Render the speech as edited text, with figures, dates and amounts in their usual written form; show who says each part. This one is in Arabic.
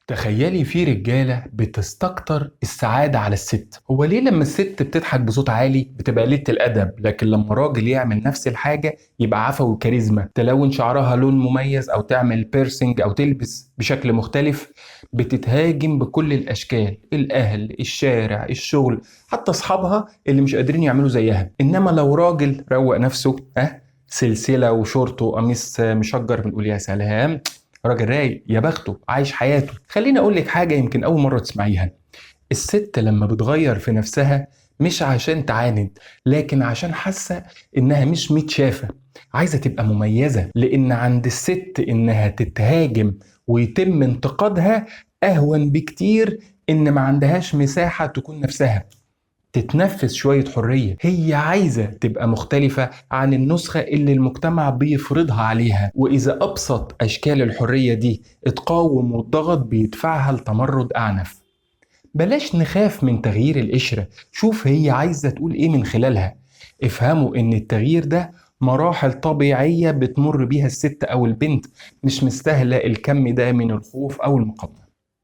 Speaker 1: تخيلي في رجالة بتستكتر السعادة على الست. هو ليه لما الست بتضحك بصوت عالي بتبقى قلة الأدب، لكن لما راجل يعمل نفس الحاجة يبقى عفوي وكاريزما؟ تلون شعرها لون مميز أو تعمل بيرسينج أو تلبس بشكل مختلف بتتهاجم بكل الأشكال، الأهل، الشارع، الشغل، حتى أصحابها اللي مش قادرين يعملوا زيها. إنما لو راجل روق نفسه، سلسلة وشورت وقميص مشجر، بنقول يا سلام، راجل رايق، يا بخته عايش حياته. خليني اقول لك حاجه يمكن اول مره تسمعيها. الست لما بتغير في نفسها مش عشان تعاند، لكن عشان حاسه انها مش متشافه، عايزه تبقى مميزه. لان عند الست انها تتهاجم ويتم انتقادها اهون بكتير ان ما عندهاش مساحه تكون نفسها، تتنفس شوية حرية. هي عايزة تبقى مختلفة عن النسخة اللي المجتمع بيفرضها عليها، وإذا أبسط أشكال الحرية دي اتقاوم واتضغط بيدفعها لتمرد أعنف. بلاش نخاف من تغيير القشرة، شوف هي عايزة تقول إيه من خلالها. افهموا إن التغيير ده مراحل طبيعية بتمر بيها الست أو البنت، مش مستاهلة الكم ده من الخوف أو المقاومة.